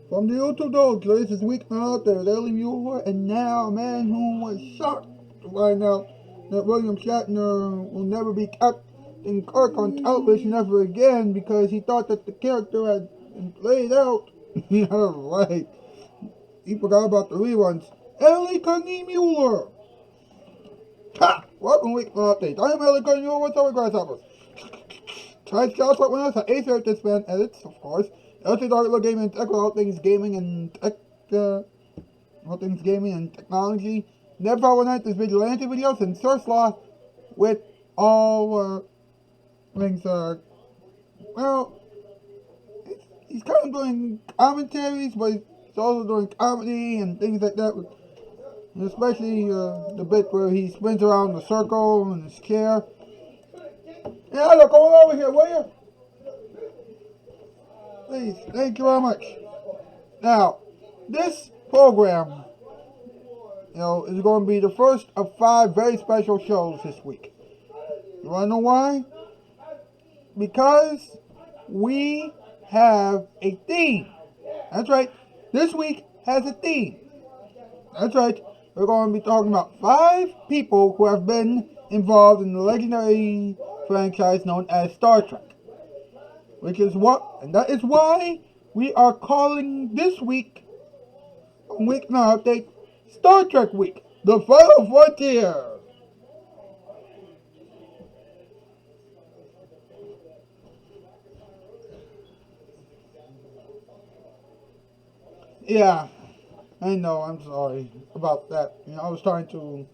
From the YouTube Dogs, this is Weeknight there with Ellie Muller, and now a man who was shocked to find out that William Shatner will never be Captain Kirk on television ever again because he thought that the character had been played out. Yeah, right. He forgot about the reruns. Ellie Muller! Ha! Welcome to Weeknight Update. I am Ellie Muller. What's up, grasshoppers? Tonight's Shoutout with us at 8:30 this band edits, of course. Also, Dark Gaming and Tech, all things gaming and tech, all things gaming and technology. Never Our Night is vigilante videos, and Source Law with all things. Well, he's kind of doing commentaries, but he's also doing comedy and things like that. Especially the bit where he spins around the circle in his chair. Yeah, look, come over here, will you? Please, thank you very much. Now, this program, is going to be the first of 5 very special shows this week. You want to know why? Because we have a theme. That's right. This week has a theme. That's right. We're going to be talking about 5 people who have been involved in the legendary franchise known as Star Trek. That is why we are calling this week, Weeknight Update, Star Trek Week, the Final Frontier. Yeah, I know, I'm sorry about that. I was trying to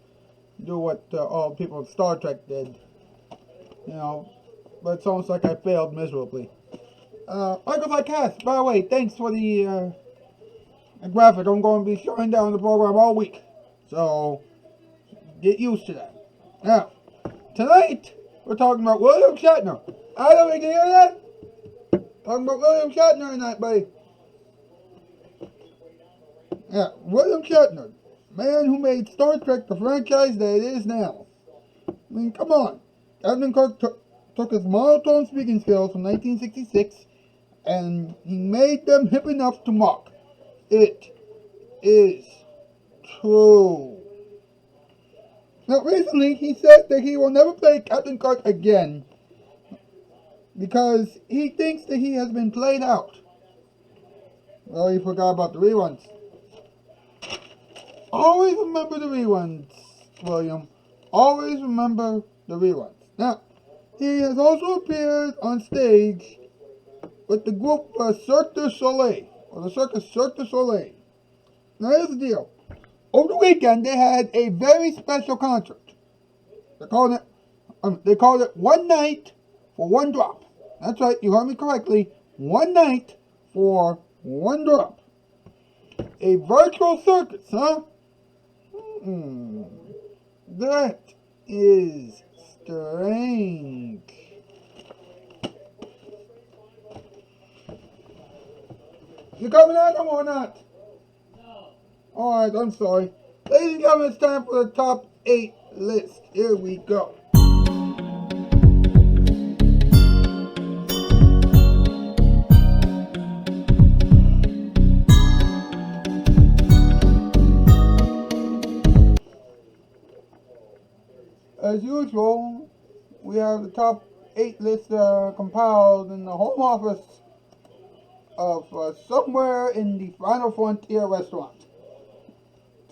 do what all people in Star Trek did, but it's almost like I failed miserably. Michael Cast, by the way, thanks for the graphic. I'm going to be showing down the program all week. So, get used to that. Now, tonight, we're talking about William Shatner. I don't think you hear that? Talking about William Shatner tonight, buddy. Yeah, William Shatner. Man who made Star Trek the franchise that it is now. I mean, come on. Captain Kirk took his monotone speaking skills from 1966 and he made them hip enough to mock. It is true. Now, recently, he said that he will never play Captain Kirk again because he thinks that he has been played out. Well, he forgot about the reruns. Always remember the reruns, William. Always remember the reruns. Now, he has also appeared on stage with the group Cirque du Soleil, or the circus Cirque du Soleil. Now here's the deal. Over the weekend, they had a very special concert. They called it One Night for One Drop. That's right, you heard me correctly. One night for one drop. A virtual circus, huh? That is strange. You coming at them or not? No. Alright, I'm sorry. Ladies and gentlemen, it's time for the top 8 list. Here we go. As usual, we have the top 8 list compiled in the home office of somewhere in the Final Frontier restaurant.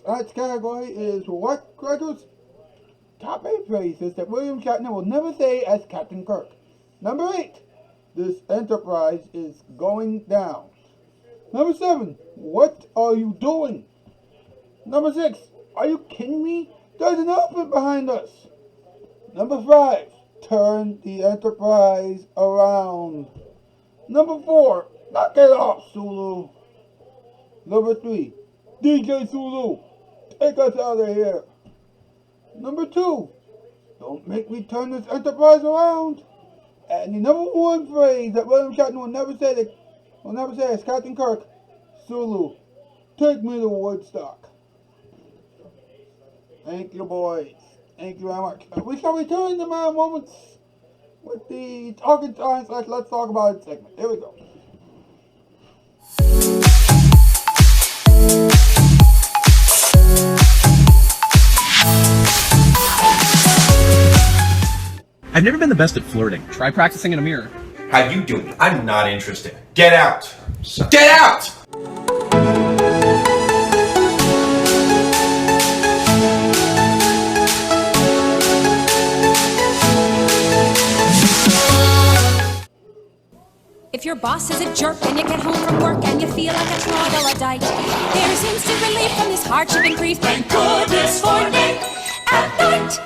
Tonight's category is what, Gregors? Top 8 phrases that William Shatner will never say as Captain Kirk. Number 8, this Enterprise is going down. Number 7, what are you doing? Number 6, are you kidding me? There's an elephant behind us. Number 5, turn the Enterprise around. Number 4, knock it off, Sulu. Number 3, DJ Sulu, take us out of here. Number 2, don't make me turn this Enterprise around. And the number 1 phrase that William Shatner will never say as Captain Kirk, Sulu, take me to Woodstock. Thank you, boys. Thank you very much. We shall return in a moments with the Talking Science Let's Talk About It segment. Here we go. I've never been the best at flirting. Try practicing in a mirror. How you doing? I'm not interested. Get out! Get out! If your boss is a jerk and you get home from work and you feel like a troglodyte, there's instant relief from this hardship and grief. Thank goodness for Nick at Night.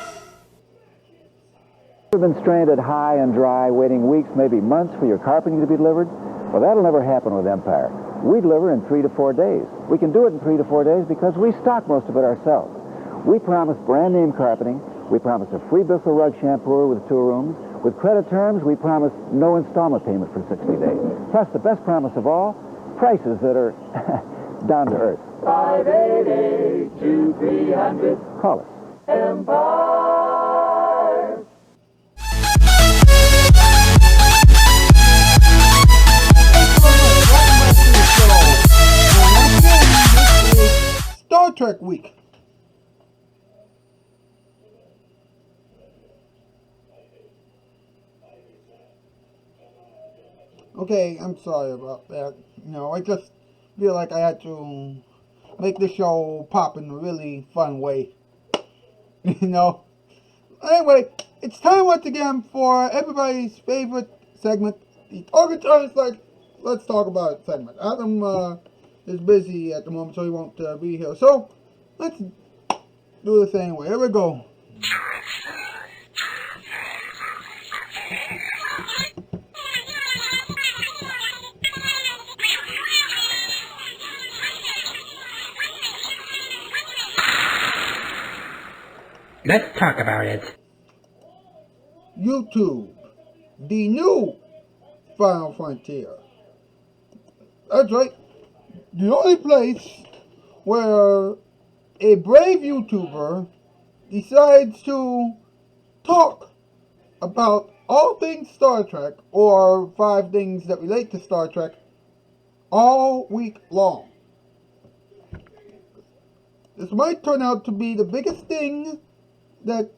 You've been stranded high and dry, waiting weeks, maybe months for your carpeting to be delivered? Well, that'll never happen with Empire. We deliver in 3 to 4 days. We can do it in 3 to 4 days because we stock most of it ourselves. We promise brand name carpeting. We promise a free Bissell rug shampooer with 2 rooms. With credit terms, we promise no installment payment for 60 days. Plus, the best promise of all, prices that are down to earth. 588-2300. Call us. Empire. Star Trek week. Okay, I'm sorry about that. I just feel like I had to make the show pop in a really fun way. Anyway, it's time once again for everybody's favorite segment, the Talking Times Let's Talk About It segment. Adam is busy at the moment, so he won't be here. So, let's do this anyway. Here we go. Let's talk about it. YouTube, the new Final Frontier. That's right. The only place where a brave YouTuber decides to talk about all things Star Trek, or 5 things that relate to Star Trek, all week long. This might turn out to be the biggest thing that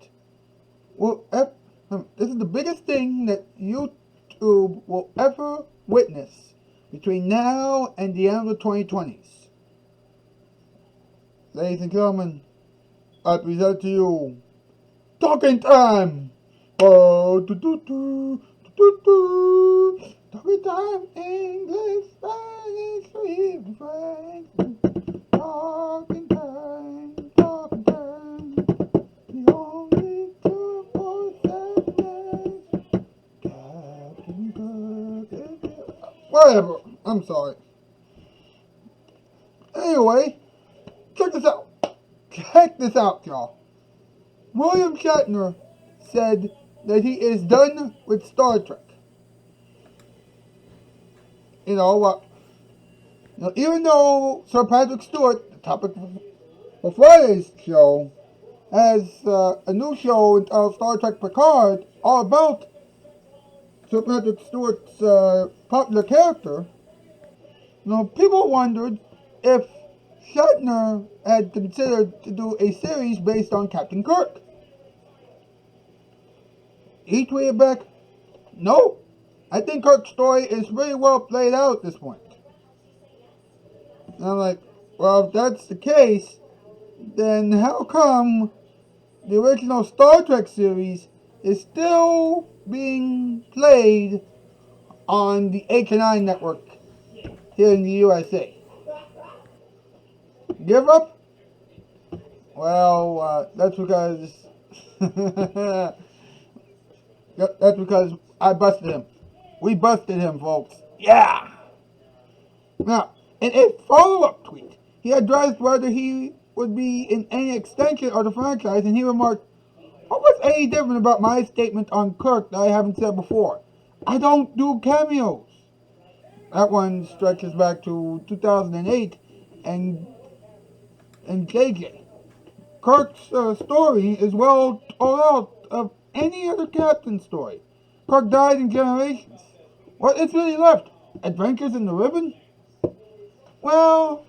this is the biggest thing that YouTube will ever witness between now and the end of the 2020s. Ladies and gentlemen, I present to you Talking Time. Talking Time, English, Spanish, French. Talking Time, Talking Time. The only two voices. Captain Kirk. Whatever. I'm sorry. Anyway, check this out. Check this out, y'all. William Shatner said that he is done with Star Trek. Even though Sir Patrick Stewart, the topic for Friday's show, has a new show entitled Star Trek Picard, all about Sir Patrick Stewart's popular character, people wondered if Shatner had considered to do a series based on Captain Kirk. He tweeted back, "No, I think Kirk's story is pretty well played out at this point." And I'm like, well, if that's the case, then how come the original Star Trek series is still being played on the HNI network here in the USA? Give up? Well, that's because that's because I busted him. We busted him, folks. Yeah. Now, in a follow-up tweet, he addressed whether he would be in any extension of the franchise, and he remarked, "What was any different about my statement on Kirk that I haven't said before? I don't do cameos." That one stretches back to 2008 and JJ. Kirk's story is well told out of any other captain story. Kirk died in Generations. What is really left? Adventures in the Ribbon? Well,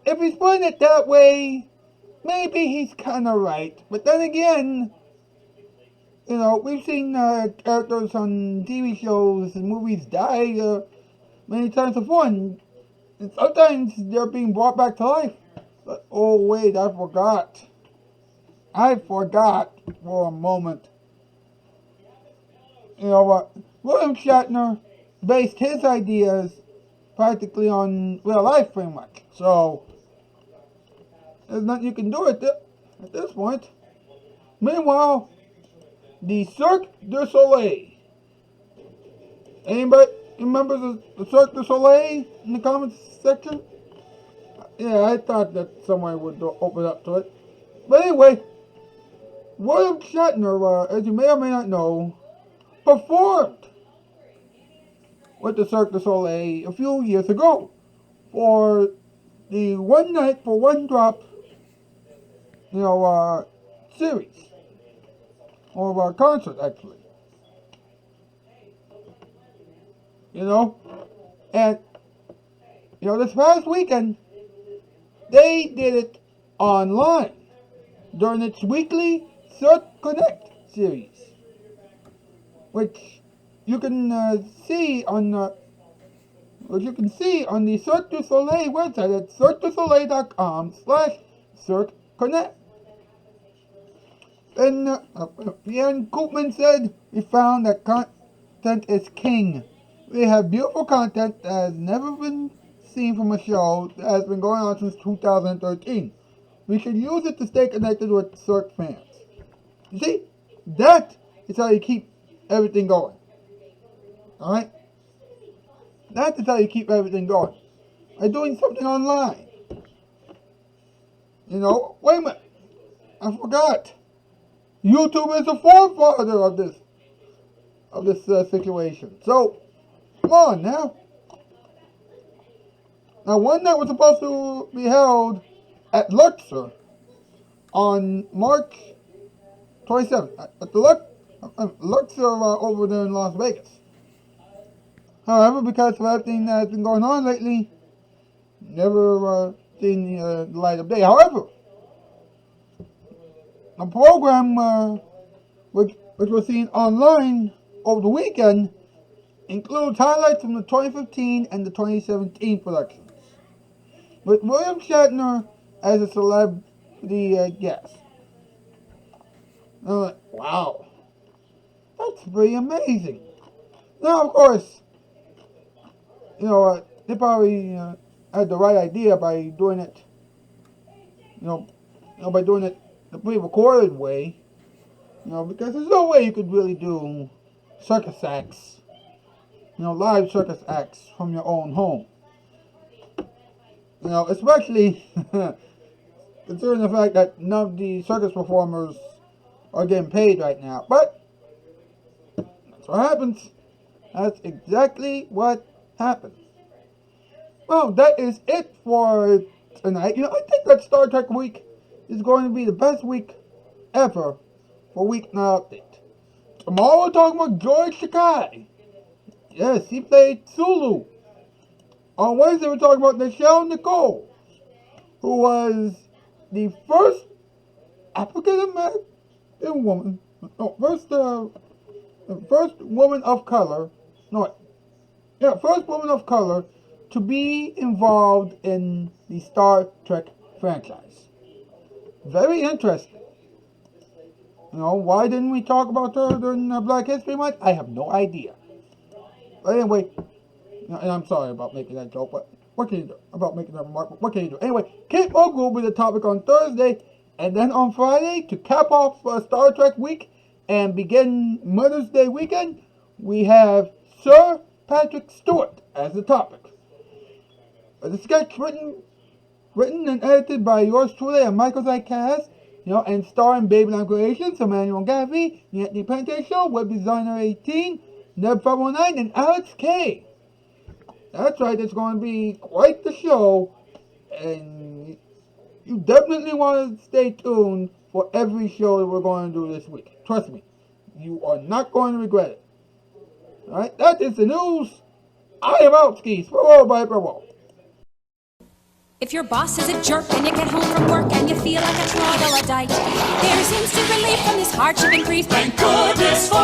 if he's putting it that way, maybe he's kind of right. But then again, we've seen characters on TV shows and movies die many times before, and sometimes they're being brought back to life. But, oh wait, I forgot. For a moment. William Shatner based his ideas practically on real life, pretty much. So, there's nothing you can do at this point. Meanwhile, the Cirque du Soleil. Anybody remember the Cirque du Soleil in the comments section? Yeah, I thought that someone would open up to it. But anyway, William Shatner, as you may or may not know, performed with the Cirque du Soleil a few years ago for the One Night for One Drop, series. Or concert, actually. And, this past weekend, they did it online during its weekly Cirque Connect series, which you can see on the Cirque du Soleil website at cirquedusoleil.com/Cirque Connect. And Ian Koopman said, "We found that content is king. We have beautiful content that has never been seen from a show that has been going on since 2013. We should use it to stay connected with Cirque fans." You see, that is how you keep everything going. Alright? That is how you keep everything going. By doing something online. Wait a minute. I forgot. YouTube is the forefather of this situation. So, come on now. Now, one that was supposed to be held at Luxor on March 27th. At the Luxor over there in Las Vegas. However, because of everything that's been going on lately, never seen the light of day. However, the program which was seen online over the weekend includes highlights from the 2015 and the 2017 productions, with William Shatner as a celebrity guest. And I'm like, wow, that's pretty amazing. Now, of course, they probably had the right idea by doing it, by doing it the pre-recorded way, because there's no way you could really do circus acts, live circus acts from your own home. Especially considering the fact that none of the circus performers are getting paid right now. But that's what happens. That's exactly what happens. Well, that is it for tonight. I think that Star Trek week is going to be the best week ever for Weeknight Update. Tomorrow we're talking about George Takei. Yes, he played Sulu. On Wednesday we're talking about Nichelle Nichols, who was the first African American woman, first woman of color to be involved in the Star Trek franchise. Very interesting. Why didn't we talk about her during Black History Month? I have no idea. But anyway, and I'm sorry about making that joke, but what can you do? About making that remark, what can you do? Anyway, Kate Mulgrew will be the topic on Thursday, and then on Friday, to cap off Star Trek week and begin Mother's Day weekend, we have Sir Patrick Stewart as the topic. The sketch written and edited by yours truly and Michael Zycast, and starring Babyland Creations, Emmanuel Gaffey, The Anthony Pente Show, Web Designer 18, Neb509, and Alex K. That's right, it's going to be quite the show, and you definitely want to stay tuned for every show that we're going to do this week. Trust me, you are not going to regret it. Alright, that is the news. I am out, skis. Farewell, bye, farewell. If your boss is a jerk and you get home from work and you feel like a troglodyte, there's instant relief from this hardship and grief. Thank goodness for